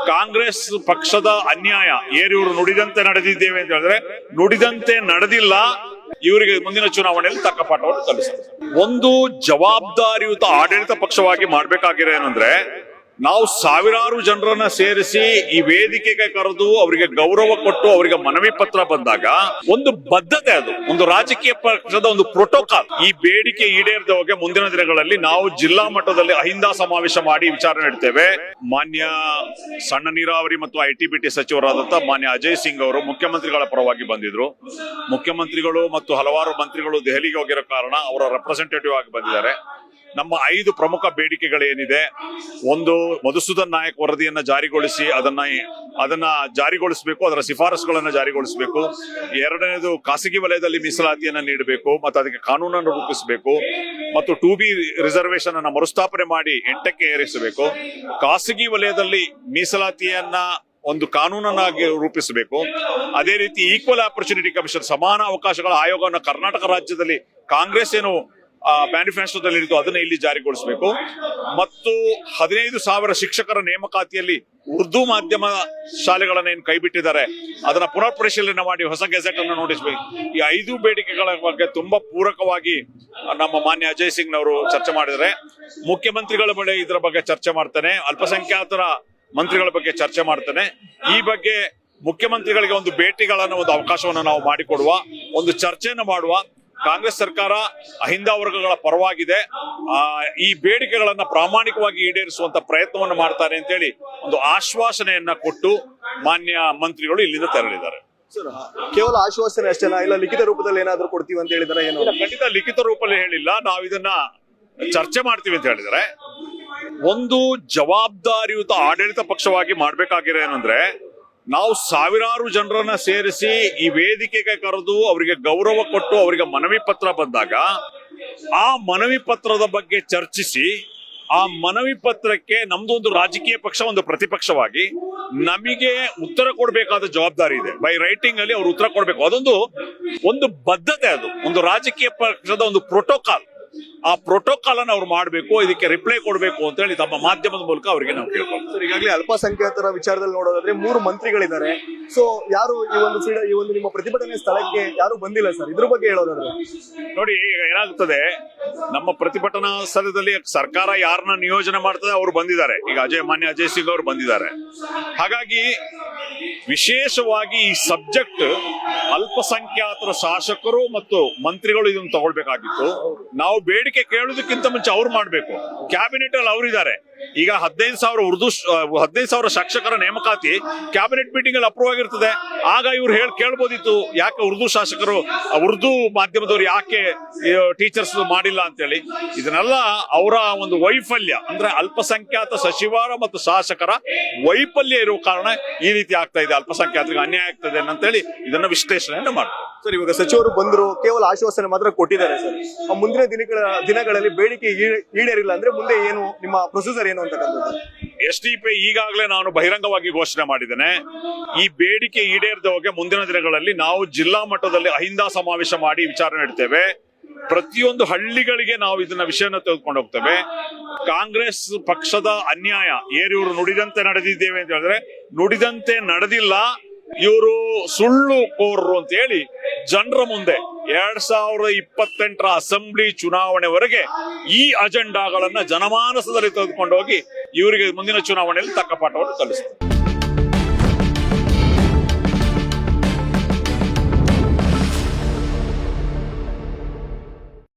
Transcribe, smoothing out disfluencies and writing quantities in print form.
ಕಾಂಗ್ರೆಸ್ ಪಕ್ಷದ ಅನ್ಯಾಯ ಇವರು ನುಡಿದಂತೆ ನಡೆದಿದ್ದೇವೆ ಅಂತ ಹೇಳಿದ್ರೆ ನುಡಿದಂತೆ ನಡೆದಿಲ್ಲ. ಇವರಿಗೆ ಮುಂದಿನ ಚುನಾವಣೆಯಲ್ಲಿ ತಕ್ಕ ಪಾಠವನ್ನು ಕಲಿಸ್ತಾರೆ. ಒಂದು ಜವಾಬ್ದಾರಿಯುತ ಆಡಳಿತ ಪಕ್ಷವಾಗಿ ಮಾಡ್ಬೇಕಾಗಿರೋ ಏನಂದ್ರೆ, ನಾವು ಸಾವಿರಾರು ಜನರನ್ನ ಸೇರಿಸಿ ಈ ವೇದಿಕೆಗೆ ಕರೆದು ಅವರಿಗೆ ಗೌರವ ಕೊಟ್ಟು ಅವರಿಗೆ ಮನವಿ ಪತ್ರ ಬಂದಾಗ ಒಂದು ಬದ್ಧತೆ, ಅದು ಒಂದು ರಾಜಕೀಯ ಪಕ್ಷದ ಒಂದು ಪ್ರೋಟೋಕಾಲ್. ಈ ಬೇಡಿಕೆ ಈಡೇರದ ಹೋಗಿ ಮುಂದಿನ ದಿನಗಳಲ್ಲಿ ನಾವು ಜಿಲ್ಲಾ ಮಟ್ಟದಲ್ಲಿ ಅಹಿಂದ ಸಮಾವೇಶ ಮಾಡಿ ವಿಚಾರಣೆ ಇಡ್ತೇವೆ. ಮಾನ್ಯ ಸಣ್ಣ ನೀರಾವರಿ ಮತ್ತು ITBT ಸಚಿವರಾದಂತಹ ಮಾನ್ಯ ಅಜಯ್ ಸಿಂಗ್ ಅವರು ಮುಖ್ಯಮಂತ್ರಿಗಳ ಪರವಾಗಿ ಬಂದಿದ್ರು. ಮುಖ್ಯಮಂತ್ರಿಗಳು ಮತ್ತು ಹಲವಾರು ಮಂತ್ರಿಗಳು ದೆಹಲಿಗೆ ಹೋಗಿರೋ ಕಾರಣ ಅವರ ರೆಪ್ರೆಸೆಂಟೇಟಿವ್ ಆಗಿ ಬಂದಿದ್ದಾರೆ. ನಮ್ಮ 5 ಪ್ರಮುಖ ಬೇಡಿಕೆಗಳೇನಿದೆ, ಒಂದು ಮಧುಸೂದನ್ ನಾಯಕ್ ವರದಿಯನ್ನ ಜಾರಿಗೊಳಿಸಿ ಅದನ್ನ ಜಾರಿಗೊಳಿಸಬೇಕು, ಅದರ ಶಿಫಾರಸುಗಳನ್ನ ಜಾರಿಗೊಳಿಸಬೇಕು. ಎರಡನೇದು ಖಾಸಗಿ ವಲಯದಲ್ಲಿ ಮೀಸಲಾತಿಯನ್ನ ನೀಡಬೇಕು ಮತ್ತು ಅದಕ್ಕೆ ಕಾನೂನನ್ನು ರೂಪಿಸಬೇಕು ಮತ್ತು 2B ರಿಸರ್ವೇಶನ್ ಅನ್ನ ಮರುಸ್ಥಾಪನೆ ಮಾಡಿ 8ಕ್ಕೆ ಏರಿಸಬೇಕು. ಖಾಸಗಿ ವಲಯದಲ್ಲಿ ಮೀಸಲಾತಿಯನ್ನ ಒಂದು ಕಾನೂನನ್ನಾಗಿ ರೂಪಿಸಬೇಕು. ಅದೇ ರೀತಿ ಈಕ್ವಲ್ ಆಪರ್ಚುನಿಟಿ ಕಮಿಷನ್, ಸಮಾನ ಅವಕಾಶಗಳ ಆಯೋಗವನ್ನು ಕರ್ನಾಟಕ ರಾಜ್ಯದಲ್ಲಿ ಕಾಂಗ್ರೆಸ್ ಏನು ಮ್ಯಾನಿಫೆಸ್ಟೋದಲ್ಲಿ ಇದ್ದು ಅದನ್ನ ಇಲ್ಲಿ ಜಾರಿಗೊಳಿಸಬೇಕು. ಮತ್ತು 15,000 ಶಿಕ್ಷಕರ ನೇಮಕಾತಿಯಲ್ಲಿ ಉರ್ದು ಮಾಧ್ಯಮ ಶಾಲೆಗಳನ್ನ ಏನು ಕೈಬಿಟ್ಟಿದ್ದಾರೆ ಅದನ್ನ ಪುನರ್ ಪರಿಶೀಲನೆ ಮಾಡಿ ಹೊಸ ಗೆಜೆಟ್ ಅನ್ನು ನೋಟಿಸಬೇಕು. ಈ 5 ಬೇಡಿಕೆಗಳ ಬಗ್ಗೆ ತುಂಬಾ ಪೂರಕವಾಗಿ ನಮ್ಮ ಮಾನ್ಯ ಅಜಯ್ ಸಿಂಗ್ ಅವರು ಚರ್ಚೆ ಮಾಡಿದರೆ, ಮುಖ್ಯಮಂತ್ರಿಗಳ ಬಳಿ ಇದರ ಬಗ್ಗೆ ಚರ್ಚೆ ಮಾಡ್ತಾನೆ, ಅಲ್ಪಸಂಖ್ಯಾತರ ಮಂತ್ರಿಗಳ ಬಗ್ಗೆ ಚರ್ಚೆ ಮಾಡ್ತಾನೆ. ಈ ಬಗ್ಗೆ ಮುಖ್ಯಮಂತ್ರಿಗಳಿಗೆ ಒಂದು ಭೇಟಿಗಳನ್ನ ಒಂದು ಅವಕಾಶವನ್ನು ನಾವು ಮಾಡಿಕೊಡುವ, ಒಂದು ಚರ್ಚೆಯನ್ನು ಮಾಡುವ. ಕಾಂಗ್ರೆಸ್ ಸರ್ಕಾರ ಅಹಿಂದ ವರ್ಗಗಳ ಪರವಾಗಿದೆ, ಈ ಬೇಡಿಕೆಗಳನ್ನ ಪ್ರಾಮಾಣಿಕವಾಗಿ ಈಡೇರಿಸುವಂತ ಪ್ರಯತ್ನವನ್ನು ಮಾಡ್ತಾರೆ ಅಂತೇಳಿ ಒಂದು ಆಶ್ವಾಸನೆಯನ್ನ ಕೊಟ್ಟು ಮಾನ್ಯ ಮಂತ್ರಿಗಳು ಇಲ್ಲಿಂದ ತೆರಳಿದ್ದಾರೆ. ಕೇವಲ ಆಶ್ವಾಸನೆ ಅಷ್ಟೇನಾ, ಇಲ್ಲ ಲಿಖಿತ ರೂಪದಲ್ಲಿ ಏನಾದ್ರು ಕೊಡ್ತೀವಿ ಅಂತ ಹೇಳಿದಾರೆ? ಏನು, ಖಂಡಿತ ಲಿಖಿತ ರೂಪದಲ್ಲಿ ಹೇಳಿಲ್ಲ, ನಾವು ಇದನ್ನ ಚರ್ಚೆ ಮಾಡ್ತೀವಿ ಅಂತ ಹೇಳಿದರೆ. ಒಂದು ಜವಾಬ್ದಾರಿಯುತ ಆಡಳಿತ ಪಕ್ಷವಾಗಿ ಮಾಡ್ಬೇಕಾಗಿರೋ ಏನಂದ್ರೆ, ನಾವು ಸಾವಿರಾರು ಜನರನ್ನ ಸೇರಿಸಿ ಈ ವೇದಿಕೆಗೆ ಕರೆದು ಅವರಿಗೆ ಗೌರವ ಕೊಟ್ಟು ಅವರಿಗೆ ಮನವಿ ಪತ್ರ ಬಂದಾಗ ಆ ಮನವಿ ಪತ್ರದ ಬಗ್ಗೆ ಚರ್ಚಿಸಿ, ಆ ಮನವಿ ಪತ್ರಕ್ಕೆ ನಮ್ದು ಒಂದು ರಾಜಕೀಯ ಪಕ್ಷ ಒಂದು ಪ್ರತಿಪಕ್ಷವಾಗಿ ನಮಗೆ ಉತ್ತರ ಕೊಡಬೇಕಾದ ಜವಾಬ್ದಾರಿ ಇದೆ. ಬೈ ರೈಟಿಂಗ್ ಅಲ್ಲಿ ಅವರು ಉತ್ತರ ಕೊಡಬೇಕು. ಅದೊಂದು ಒಂದು ಬದ್ಧತೆ, ಅದು ಒಂದು ರಾಜಕೀಯ ಪಕ್ಷದ ಒಂದು ಪ್ರೋಟೋಕಾಲ್. ಆ ಪ್ರೋಟೋಕಾಲ್ ಅನ್ನು ಅವ್ರು ಮಾಡಬೇಕು, ಇದಕ್ಕೆ ರಿಪ್ಲೈ ಕೊಡಬೇಕು ಅಂತ ಹೇಳಿ ತಮ್ಮ ಮಾಧ್ಯಮದ ಮೂಲಕ ಅವರಿಗೆ ನಾವು ಕೇಳ್ಕೊಳ್ತೀವಿ. ಈಗಾಗಲೇ ಅಲ್ಪಸಂಖ್ಯಾತರ ವಿಚಾರದಲ್ಲಿ ನೋಡೋದಾದ್ರೆ 3 ಮಂತ್ರಿಗಳಿದ್ದಾರೆ. ಸೊ ಯಾರು ಈ ಒಂದು ನಿಮ್ಮ ಪ್ರತಿಭಟನೆ ಸ್ಥಳಕ್ಕೆ ಯಾರು ಬಂದಿಲ್ಲ ಸರ್, ಇದ್ರ ಬಗ್ಗೆ ಹೇಳೋದಾದ್ರೆ? ನೋಡಿ, ಈಗ ಏನಾಗುತ್ತದೆ, ನಮ್ಮ ಪ್ರತಿಭಟನಾ ಸ್ಥಳದಲ್ಲಿ ಸರ್ಕಾರ ಯಾರನ್ನ ನಿಯೋಜನೆ ಮಾಡ್ತದೆ ಅವರು ಬಂದಿದ್ದಾರೆ. ಈಗ ಮಾನ್ಯ ಅಜಯ್ ಸಿಂಗ್ ಅವರು ಬಂದಿದ್ದಾರೆ. ಹಾಗಾಗಿ ವಿಶೇಷವಾಗಿ ಈ ಸಬ್ಜೆಕ್ಟ್ ಅಲ್ಪಸಂಖ್ಯಾತರ ಶಾಸಕರು ಮತ್ತು ಮಂತ್ರಿಗಳು ಇದನ್ನು ತಗೊಳ್ಬೇಕಾಗಿತ್ತು. ನಾವು ಬೇಡಿಕೆ ಕೇಳುವುದಕ್ಕಿಂತ ಮುಂಚೆ ಅವ್ರು ಮಾಡ್ಬೇಕು. ಕ್ಯಾಬಿನೆಟ್ ಅಲ್ಲಿ ಅವರಿದ್ದಾರೆ. ಈಗ 15,000 ಶಾಸಕರ ನೇಮಕಾತಿ ಕ್ಯಾಬಿನೆಟ್ ಮೀಟಿಂಗ್ ಅಲ್ಲಿ ಅಪ್ರೂವ್ ಆಗಿರ್ತದೆ. ಆಗ ಇವ್ರು ಕೇಳ್ಬೋದಿತ್ತು, ಯಾಕೆ ಉರ್ದು ಶಾಸಕರು, ಉರ್ದು ಮಾಧ್ಯಮದವರು ಯಾಕೆ ಟೀಚರ್ಸ್ ಮಾಡಿಲ್ಲ ಅಂತೇಳಿ. ಇದನ್ನೆಲ್ಲ ಅವರ ಒಂದು ವೈಫಲ್ಯ, ಅಂದ್ರೆ ಅಲ್ಪಸಂಖ್ಯಾತ ಸಚಿವರ ಮತ್ತು ಶಾಸಕರ ವೈಫಲ್ಯ ಇರುವ ಕಾರಣ ಈ ರೀತಿ ಆಗ್ತಾ ಇದೆ, ಅಲ್ಪಸಂಖ್ಯಾತರಿಗೆ ಅನ್ಯಾಯ ಆಗ್ತದೆ ಅಂತೇಳಿ ಇದನ್ನ ವಿಶ್ಲೇಷಣೆಯನ್ನು ಮಾಡ್ತಾರೆ. ಸರ್, ಇವಾಗ ಸಚಿವರು ಬಂದ್ರು, ಕೇವಲ ಆಶ್ವಾಸನೆ ಮಾತ್ರ ಕೊಟ್ಟಿದ್ದಾರೆ ಸರ್. ಮುಂದಿನ ದಿನಗಳಲ್ಲಿ ಬೇಡಿಕೆ ಈಡೇರಿಲ್ಲ ಅಂದ್ರೆ ಮುಂದೆ ಏನು ನಿಮ್ಮ ಪ್ರೊಸೀಜರ್ ಏನು ಅಂತಕ್ಕಂಥದ್ದು? SDP ಈಗಾಗಲೇ ನಾನು ಬಹಿರಂಗವಾಗಿ ಘೋಷಣೆ ಮಾಡಿದ್ದೇನೆ, ಈ ಬೇಡಿಕೆ ಈಡೇರದ ಹೋಗಿ ಮುಂದಿನ ದಿನಗಳಲ್ಲಿ ನಾವು ಜಿಲ್ಲಾ ಮಟ್ಟದಲ್ಲಿ ಅಹಿಂದ ಸಮಾವೇಶ ಮಾಡಿ ವಿಚಾರಣೆ ಇಡ್ತೇವೆ. ಪ್ರತಿಯೊಂದು ಹಳ್ಳಿಗಳಿಗೆ ನಾವು ಇದನ್ನ ವಿಷಯನ ತೆಗೆದುಕೊಂಡು ಹೋಗ್ತೇವೆ. ಕಾಂಗ್ರೆಸ್ ಪಕ್ಷದ ಅನ್ಯಾಯ ಇವರು ನುಡಿದಂತೆ ನಡೆದಿದ್ದೇವೆ ಅಂತ ಹೇಳಿದ್ರೆ ನುಡಿದಂತೆ ನಡೆದಿಲ್ಲ, ಇವರು ಸುಳ್ಳು ಕೋರರು ಅಂತ ಹೇಳಿ ಜನರ ಮುಂದೆ 2028 ಅಸೆಂಬ್ಲಿ ಚುನಾವಣೆವರೆಗೆ ಈ ಅಜೆಂಡಾಗಳನ್ನ ಜನಮಾನಸದಲ್ಲಿ ತೆಗೆದುಕೊಂಡು ಹೋಗಿ ಇವರಿಗೆ ಮುಂದಿನ ಚುನಾವಣೆಯಲ್ಲಿ ತಕ್ಕ ಪಾಠವನ್ನು ಕಲಿಸ್ತಾರೆ.